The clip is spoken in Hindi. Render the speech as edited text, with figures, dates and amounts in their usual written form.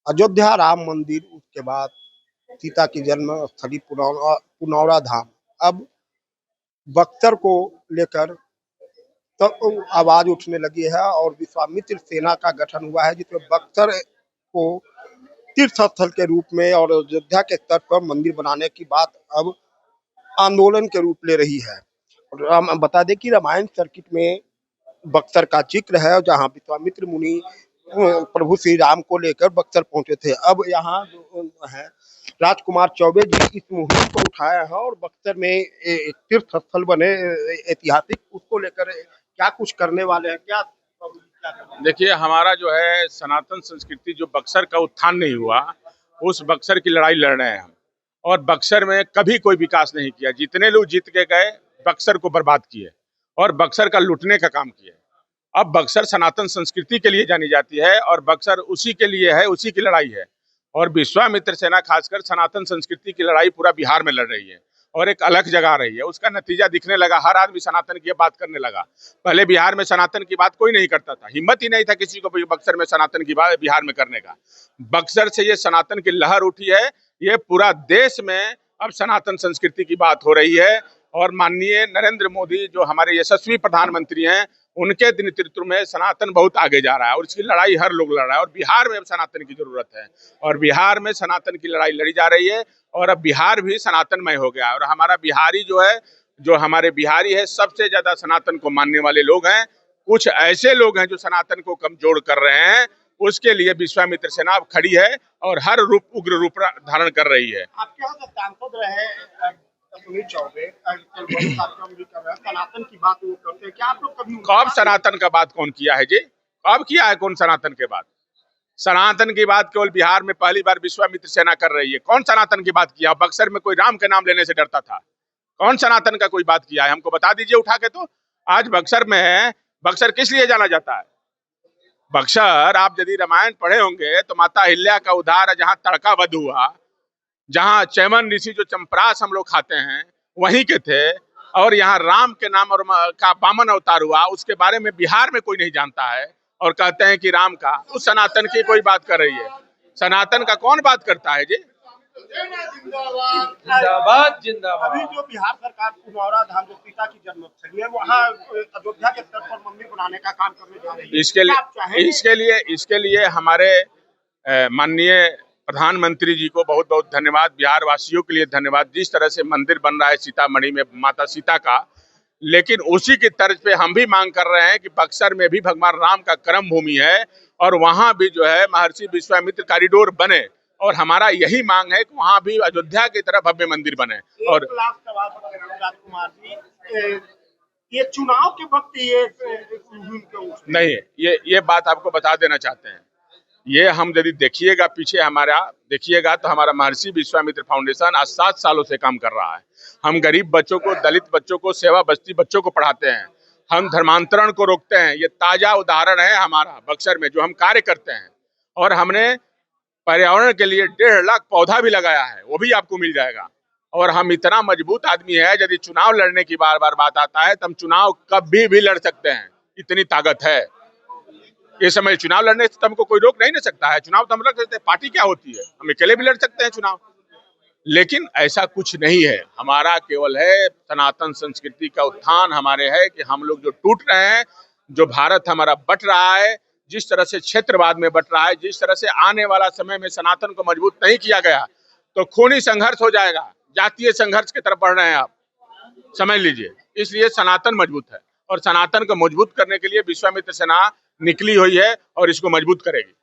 अयोध्या राम मंदिर, उसके बाद सीता की जन्म स्थली पुनौरा धाम। अब बक्सर को लेकर तो आवाज उठने लगी है और विश्वामित्र सेना का गठन हुआ है, जिसमें बक्सर को तीर्थ स्थल के रूप में और अयोध्या के स्तर पर मंदिर बनाने की बात अब आंदोलन के रूप ले रही है। और बता दें कि रामायण सर्किट में बक्सर का जिक्र है, जहां विश्वामित्र मुनि प्रभु श्री राम को लेकर बक्सर पहुंचे थे। अब यहाँ जो है राजकुमार चौबे जी इस मुहिम को उठाए हैं और बक्सर में एक तीर्थ स्थल बने ऐतिहासिक, उसको लेकर क्या कुछ करने वाले हैं, क्या देखिए, हमारा जो है सनातन संस्कृति, जो बक्सर का उत्थान नहीं हुआ, उस बक्सर की लड़ाई लड़ रहे हैं हम। और बक्सर में कभी कोई विकास नहीं किया। जितने लोग जीत के गए बक्सर को बर्बाद किए और बक्सर का लूटने का काम किए। अब बक्सर सनातन संस्कृति के लिए जानी जाती है और बक्सर उसी के लिए है, उसी की लड़ाई है। और विश्वामित्र सेना खासकर सनातन संस्कृति की लड़ाई पूरा बिहार में लड़ रही है और एक अलग जगह रही है। उसका नतीजा दिखने लगा, हर आदमी सनातन की बात करने लगा। पहले बिहार में सनातन की बात कोई नहीं करता था, हिम्मत ही नहीं था किसी को बक्सर में सनातन की बात बिहार में करने का। बक्सर से ये सनातन की लहर उठी है, ये पूरा देश में अब सनातन संस्कृति की बात हो रही है। और माननीय नरेंद्र मोदी जो हमारे यशस्वी प्रधानमंत्री हैं, उनके नेतृत्व में सनातन बहुत आगे जा रहा है और इसकी लड़ाई हर लोग लड़ रहा है। और बिहार में अब सनातन की जरूरत है और बिहार में सनातन की लड़ाई लड़ी जा रही है और अब बिहार भी सनातनमय हो गया है। और हमारा बिहारी जो है, जो हमारे बिहारी है, सबसे ज्यादा सनातन को मानने वाले लोग हैं। कुछ ऐसे लोग हैं जो सनातन को कमजोर कर रहे हैं, उसके लिए विश्वामित्र सेना अब खड़ी है और हर रूप उग्र रूप धारण कर रही है। आपके यहाँ सांसद रहे सुनील चौबे कार्यक्रम भी कर रहे हैं, सनातन की बात वो करते हैं, क्या आप लोग कभी कब सनातन का बात कौन किया है जी? कब किया है कौन सनातन के बात? सनातन की बात केवल बिहार में पहली बार विश्वामित्र सेना कर रही है। कौन सनातन की बात किया? बक्सर में कोई राम के नाम लेने से डरता था? कौन सनातन का कोई बात किया है? हमको बता दीजिए उठा के। तो आज बक्सर में है, बक्सर किस लिए जाना जाता है? बक्सर, आप यदि रामायण पढ़े होंगे तो माता अहिल्या का उद्धार, जहाँ तड़का वध हुआ, जहाँ चैमन ऋषि जो चंपरास हम लोग खाते हैं वहीं के थे, और यहाँ राम के नाम और का वामन अवतार हुआ, उसके बारे में बिहार में कोई नहीं जानता है और कहते हैं कि राम का। उस सनातन की कोई बात कर रही है? सनातन का कौन बात करता है जी? जिंदाबाद जिंदाबाद। अभी जो बिहार सरकार पुनौरा धाम, जो सीता की जन्मस्थली है, वहाँ अयोध्या के स्तर पर मंदिर बनाने का काम करने जा रही है। इसके लिए हमारे माननीय प्रधानमंत्री जी को बहुत बहुत धन्यवाद, बिहार वासियों के लिए धन्यवाद। जिस तरह से मंदिर बन रहा है सीतामढ़ी में माता सीता का, लेकिन उसी की तर्ज पे हम भी मांग कर रहे हैं कि बक्सर में भी भगवान राम का कर्म भूमि है और वहां भी जो है महर्षि विश्वामित्र कॉरिडोर बने। और हमारा यही मांग है कि वहां भी अयोध्या की तरह भव्य मंदिर बने। और राजकुमार जी, ये चुनाव के वक्त ये नहीं, ये बात आपको बता देना चाहते हैं। ये हम यदि देखिएगा पीछे हमारा देखिएगा तो हमारा महर्षि विश्वामित्र फाउंडेशन आज 7 सालों से काम कर रहा है। हम गरीब बच्चों को, दलित बच्चों को, सेवा बस्ती बच्चों को पढ़ाते हैं। हम धर्मांतरण को रोकते हैं। ये ताजा उदाहरण है हमारा बक्सर में जो हम कार्य करते हैं। और हमने पर्यावरण के लिए 1.5 लाख पौधा भी लगाया है, वो भी आपको मिल जाएगा। और हम इतना मजबूत आदमी है, यदि चुनाव लड़ने की बार बार बात आता है तो हम चुनाव कभी भी लड़ सकते हैं, इतनी ताकत है। ये समय चुनाव लड़ने से हमको कोई रोक नहीं सकता है। चुनाव तो हम लड़ सकते हैं, पार्टी क्या होती है, हम अकेले भी लड़ सकते हैं चुनाव। लेकिन ऐसा कुछ नहीं है। हमारा केवल है सनातन संस्कृति का उत्थान हमारे है कि हम लोग जो टूट रहे हैं, जो भारत हमारा बट रहा है, जिस तरह से क्षेत्रवाद में बट रहा है, जिस तरह से आने वाला समय में सनातन को मजबूत नहीं किया गया तो खूनी संघर्ष हो जाएगा। जातीय संघर्ष की तरफ बढ़ रहे हैं आप, समझ लीजिए। इसलिए सनातन मजबूत है और सनातन को मजबूत करने के लिए विश्वामित्र सेना निकली हुई है और इसको मजबूत करेगी।